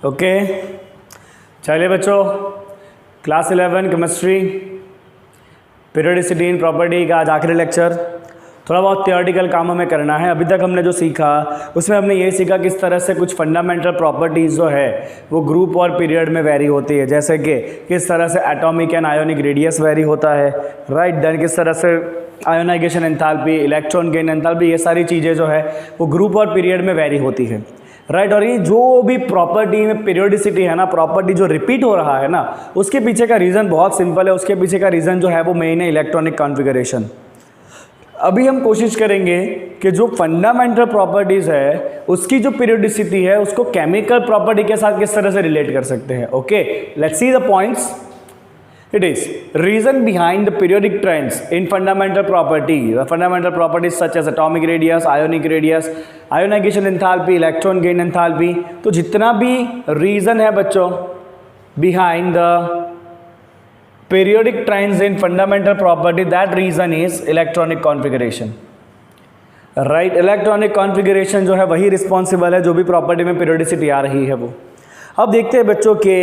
Okay, चलिए बच्चों, class 11 chemistry periodicity in property का आज आखिरी लेक्चर। थोड़ा बहुत थियोरेटिकल काम हमें करना है। अभी तक हमने जो सीखा उसमें हमने ये सीखा किस तरह से कुछ फंडामेंटल प्रॉपर्टीज़ जो है वो ग्रुप और पीरियड में वेरी होती है, जैसे कि किस तरह से atomic and ionic radius very होता है, राइट। देन किस तरह से ionisation enthalpy, electron gain enthalpy, ये सारी चीज़ें जो है वो ग्रुप और पीरियड में वेरी होती है, राइट। और ये जो भी प्रॉपर्टी में पीरियोडिसिटी है ना, प्रॉपर्टी जो रिपीट हो रहा है ना, उसके पीछे का रीज़न बहुत सिंपल है। उसके पीछे का रीज़न जो है वो मेन है इलेक्ट्रॉनिक कॉन्फ़िगरेशन। अभी हम कोशिश करेंगे कि जो फंडामेंटल प्रॉपर्टीज़ है उसकी जो पीरियोडिसिटी है उसको केमिकल प्रॉपर्टी के साथ किस तरह से रिलेट कर सकते हैं। Okay, let's see the points. It is reason behind the periodic trends in fundamental property. The fundamental properties such as atomic radius, ionic radius, ionization enthalpy, electron gain enthalpy. तो जितना भी reason है बच्चों behind the periodic trends in fundamental property, that reason is electronic configuration. Right? Electronic configuration जो है वही responsible है जो भी property में periodicity आ रही है वो। अब देखते हैं बच्चों के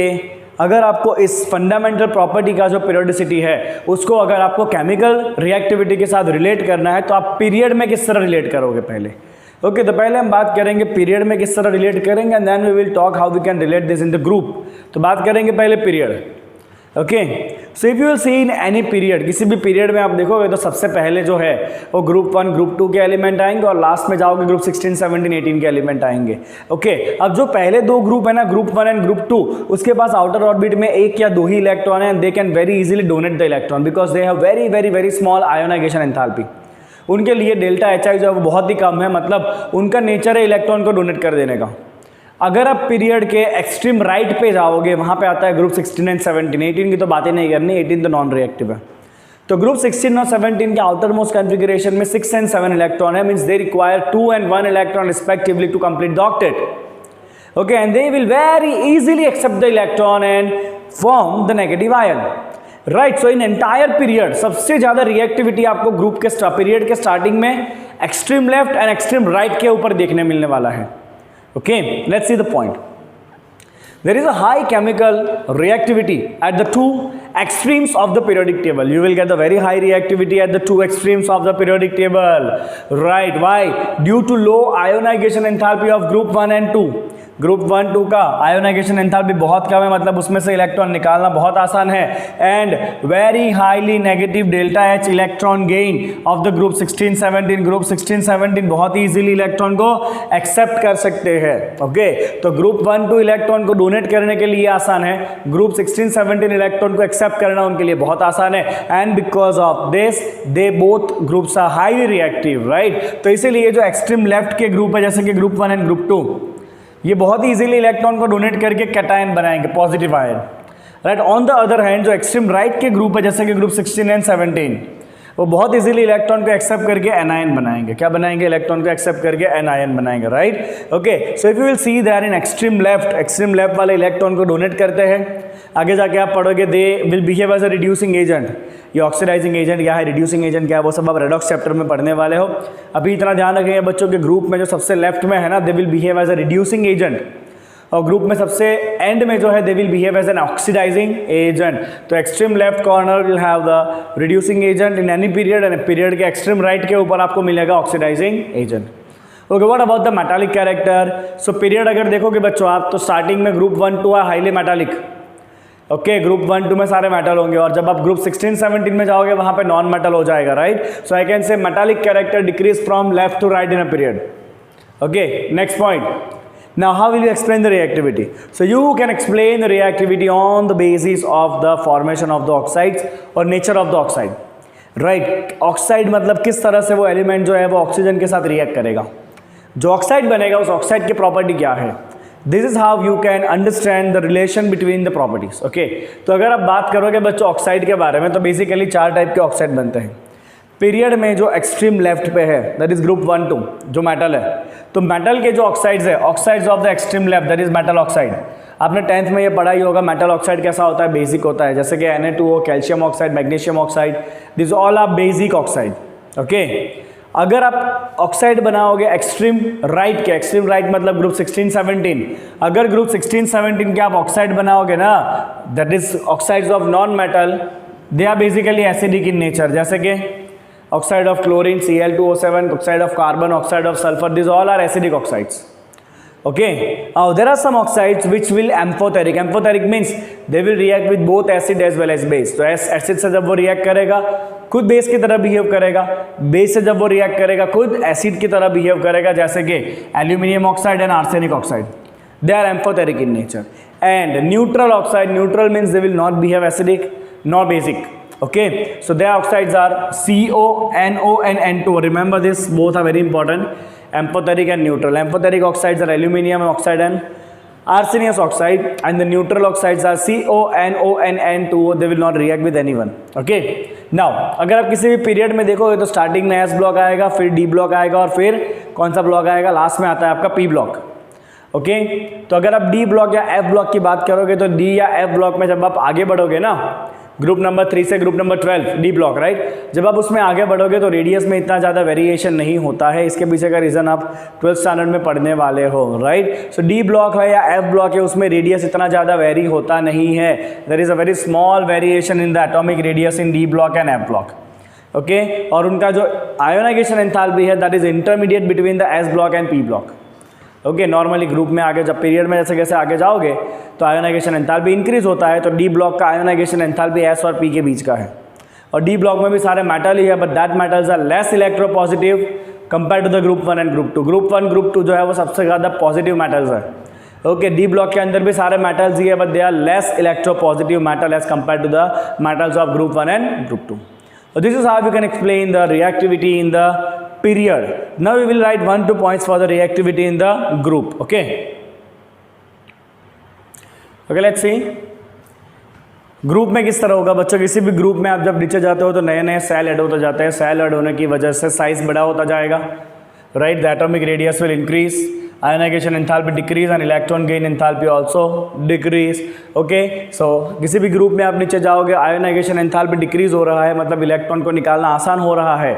अगर आपको इस फंडामेंटल प्रॉपर्टी का जो पीरियोडिसिटी है उसको अगर आपको केमिकल रिएक्टिविटी के साथ रिलेट करना है तो आप पीरियड में किस तरह रिलेट करोगे पहले। ओके, तो पहले हम बात करेंगे पीरियड में किस तरह रिलेट करेंगे and then we will talk how we can relate this in the group. तो बात करेंगे पहले period. Okay, so if you will see in any period, किसी भी पीरियड में आप देखोगे तो सबसे पहले जो है वो ग्रुप 1 ग्रुप 2 के एलिमेंट आएंगे और लास्ट में जाओगे ग्रुप 16 17 18 के एलिमेंट आएंगे। ओके, अब जो पहले दो ग्रुप है ना, ग्रुप 1 एंड ग्रुप 2, उसके पास आउटर ऑर्बिट में एक या दो ही इलेक्ट्रॉन है and they can very easily donate the electron because they have very very very small ionisation enthalpy. उनके लिए डेल्टा एच आई जो है वो बहुत ही कम है, मतलब उनका नेचर है इलेक्ट्रॉन को डोनेट कर देने का। अगर आप पीरियड के एक्सट्रीम राइट पे जाओगे वहाँ पे आता है ग्रुप 16 एंड 17, 18 की तो बातें नहीं करनी, 18 तो नॉन रिएक्टिव है। तो ग्रुप 16 और 17 के आउटर मोस्ट कॉन्फ़िगरेशन में 6 एंड 7 इलेक्ट्रॉन है, means they require 2 and 1 electron respectively to complete the octet. Okay, and they will very easily accept the electron and form the negative ion, right. So in entire period सबसे ज्यादा reactivity आपको group के period के starting में extreme left and extreme right के ऊपर देखने मिलने वाला है। Okay, let's see the point. There is a high chemical reactivity at the two extremes of the periodic table. You will get the very high reactivity at the two extremes of the periodic table. Right? Why? Due to low ionization enthalpy of group 1 and 2. Group 1 2 का ionisation enthalpy बहुत कम है, मतलब उसमें से electron निकालना बहुत आसान है। And very highly negative delta H electron gain of the group 16 17। Group 16 17 बहुत ही इजीली इलेक्ट्रॉन को एक्सेप्ट कर सकते हैं। ओके, तो ग्रुप 1 2 इलेक्ट्रॉन को डोनेट करने के लिए आसान है, ग्रुप 16 17 इलेक्ट्रॉन को एक्सेप्ट करना उनके लिए बहुत आसान है। And because of this they both groups are highly reactive, right. तो इसीलिए जो एक्सट्रीम लेफ्ट के ग्रुप है जैसे कि ग्रुप 1 एंड ग्रुप 2, ये बहुत ही इजीली इलेक्ट्रॉन को डोनेट करके कैटायन बनाएंगे, positive ion, right. On the other hand जो एक्सट्रीम राइट के ग्रुप है जैसे कि ग्रुप 16 एंड 17, वो बहुत इजीली इलेक्ट्रॉन को एक्सेप्ट करके एनायन बनाएंगे। क्या बनाएंगे? इलेक्ट्रॉन को एक्सेप्ट करके एनायन बनाएंगे, right. Okay, so if you will see that in extreme left वाले इलेक्ट्रॉन को डोनेट करते हैं। आगे जाके आप पढ़ोगे दे will behave as a reducing agent. ये ऑक्सीडाइजिंग एजेंट क्या है, रिड्यूसिंग एजेंट क्या है, वो सब आप रेडॉक्स चैप्टर में पढ़ने वाले हो। अभी इतना ध्यान रखेंगे बच्चों के ग्रुप में जो सबसे लेफ्ट में है ना, they will behave as a reducing agent, और ग्रुप में सबसे एंड में जो है they will behave as an oxidising agent. तो extreme left corner will have the reducing agent in any period end period के एक्सट्रीम राइट के ऊपर आपको मिलेगा oxidising agent. Okay, what about the metallic character? So period अगर देखोगे बच्चों आप तो स्टार्टिंग में ग्रुप 1 2 है हाईली मेटालिक। ओके, ग्रुप 1 2 में सारे मेटल होंगे और जब आप ग्रुप 16 17 में जाओगे वहां पे नॉन मेटल हो जाएगा, right. So I can say metallic character decrease from left to right in a period. Okay, next point. Now how will you explain the reactivity? So you can explain the reactivity on the basis of the formation of the oxides or nature of the oxide, right. Oxide मतलब किस तरह से वो element जो है वो oxygen के साथ रिएक्ट करेगा, जो ऑक्साइड बनेगा उस ऑक्साइड की प्रॉपर्टी क्या है। This is how you can understand the relation between the properties. Okay, तो अगर आप बात करोगे बच्चों ऑक्साइड के बारे में तो बेसिकली 4 टाइप के ऑक्साइड बनते हैं। पीरियड में जो एक्सट्रीम लेफ्ट पे है दैट इज ग्रुप 1 2 जो मेटल है, तो मेटल के जो ऑक्साइड्स है, oxides of the extreme left that is metal oxide. आपने 10th में ये पढ़ा ही होगा मेटल ऑक्साइड कैसा होता है, बेसिक होता है, जैसे कि Na2O, calcium oxide, magnesium oxide, this all are basic oxide. Okay, अगर आप ऑक्साइड बनाओगे एक्सट्रीम राइट के, एक्सट्रीम राइट मतलब ग्रुप 16-17, अगर ग्रुप 16-17 के आप ऑक्साइड बनाओगे ना, that is oxides of non metal, they are basically acidic in nature, जैसे कि oxide of chlorine Cl2O7, oxide of carbon, oxide of sulphur, this all are acidic oxides. Okay, now there are some oxides which will amphoteric. Amphoteric means they will react with both acid as well as base. तो acid से जब वो react करेगा खुद base की तरह behave करेगा, base से जब वो रिएक्ट करेगा खुद एसिड की तरह बिहेव करेगा, जैसे कि aluminium oxide and arsenic oxide, they are amphoteric in nature. And neutral oxide, neutral means they will not behave acidic nor basic. Okay, so their oxides are CO, NO and N2. Remember this, both are very important. Amphoteric and neutral. Amphoteric oxides are aluminium oxide and arsenious oxide, and the neutral oxides are CO, NO and N2. They will not react with anyone. Okay, now अगर आप किसी भी period में देखोगे तो starting में S block आएगा, फिर D ब्लॉक आएगा और फिर कौन सा ब्लॉक आएगा, लास्ट में आता है आपका P ब्लॉक. ओके, तो अगर आप D ब्लॉक या F ब्लॉक की बात करोगे तो D या F ब्लॉक में जब आप आगे बढ़ोगे ना, ग्रुप नंबर 3 से group number 12 D block, right, जब आप उसमें आगे बढ़ोगे तो रेडियस में इतना ज़्यादा वेरिएशन नहीं होता है. इसके पीछे का रीज़न आप 12th स्टैंडर्ड में पढ़ने वाले हो, राइट. सो डी ब्लॉक है या एफ ब्लॉक है, उसमें रेडियस इतना ज़्यादा वेरी होता नहीं है. There is a very small variation in the atomic radius in D block and F block. Okay, और उनका जो आयोनाइजेशन एंथैल्पी है that is intermediate between the S block and P block. Okay, normally group में आगे जब period में जैसे कैसे आगे जाओगे तो आयोनाइजेशन एंथैल्पी इंक्रीज होता है, तो डी ब्लॉक का आयोनाइजेशन एंथैल्पी एस और पी के बीच का है. और डी ब्लॉक में भी सारे मेटल ही है, but that metals are less electropositive compare to the group 1 and group 2. Group 1 group 2 जो है वो सबसे ज़्यादा पॉजिटिव मेटल्स है. ओके, डी ब्लॉक के अंदर भी सारे मेटल्स ही है, but they are less electropositive metal as compare to the metals of group 1 and group 2. So this is how we can explain the reactivity in the period. Now we will write 1-2 points for the reactivity in the group. Okay, let's see. Group में किस तरह होगा बच्चों. किसी भी group में आप जब नीचे जाते हो तो नए नए सेल ऐड होते जाते हैं. सेल ऐड होने की वजह से साइज बड़ा होता जाएगा, right. The atomic radius will increase, ionisation enthalpy decrease and electron gain enthalpy also decrease. Okay, so किसी भी ग्रुप में आप नीचे जाओगे, आयोनाइजेशन एंथैल्पी डिक्रीज हो रहा है, मतलब इलेक्ट्रॉन को निकालना आसान हो रहा है,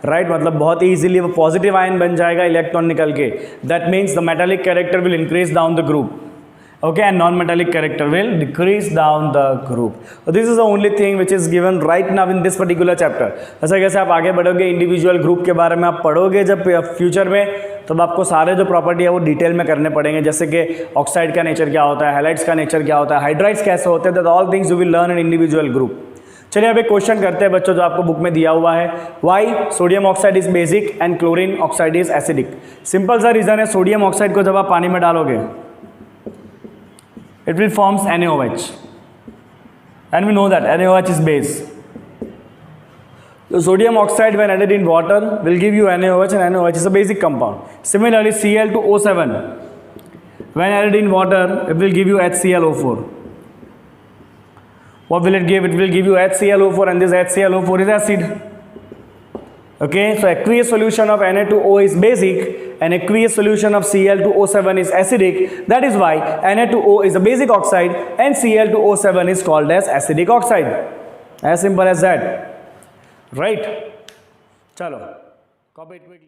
राइट. मतलब बहुत ही इजीली वो पॉजिटिव आयन बन जाएगा इलेक्ट्रॉन निकल के. That means the metallic character will increase down the group. Okay, and non-metallic character will decrease down the group. So this is the only thing which is given right now in this particular chapter. जैसे कैसे आप आगे बढ़ोगे individual group के बारे में आप पढ़ोगे जब फ्यूचर में, तब आपको सारे जो प्रॉपर्टी है वो डिटेल में करने पड़ेंगे, जैसे कि ऑक्साइड का नेचर क्या होता है, हैलाइड्स का नेचर क्या होता है, हाइड्राइड्स कैसे होते हैं, that all things you will learn in individual group. चलिए अब एक क्वेश्चन करते हैं बच्चों जो आपको बुक में दिया हुआ है. Why sodium oxide is basic and chlorine oxide is acidic. Simple सा रीज़न है, सोडियम ऑक्साइड को जब आप पानी में डालोगे it will forms NaOH, and we know that NaOH is base. So sodium oxide when added in water will give you NaOH, and NaOH is a basic compound. Similarly Cl2O7 when added in water it will give you HClO4. What will it give? It will give you HClO4, and this HClO4 is acid. Okay, so aqueous solution of Na2O is basic and aqueous solution of Cl2O7 is acidic. That is why Na2O is a basic oxide and Cl2O7 is called as acidic oxide. As simple as that, right? Chalo, copy it quickly.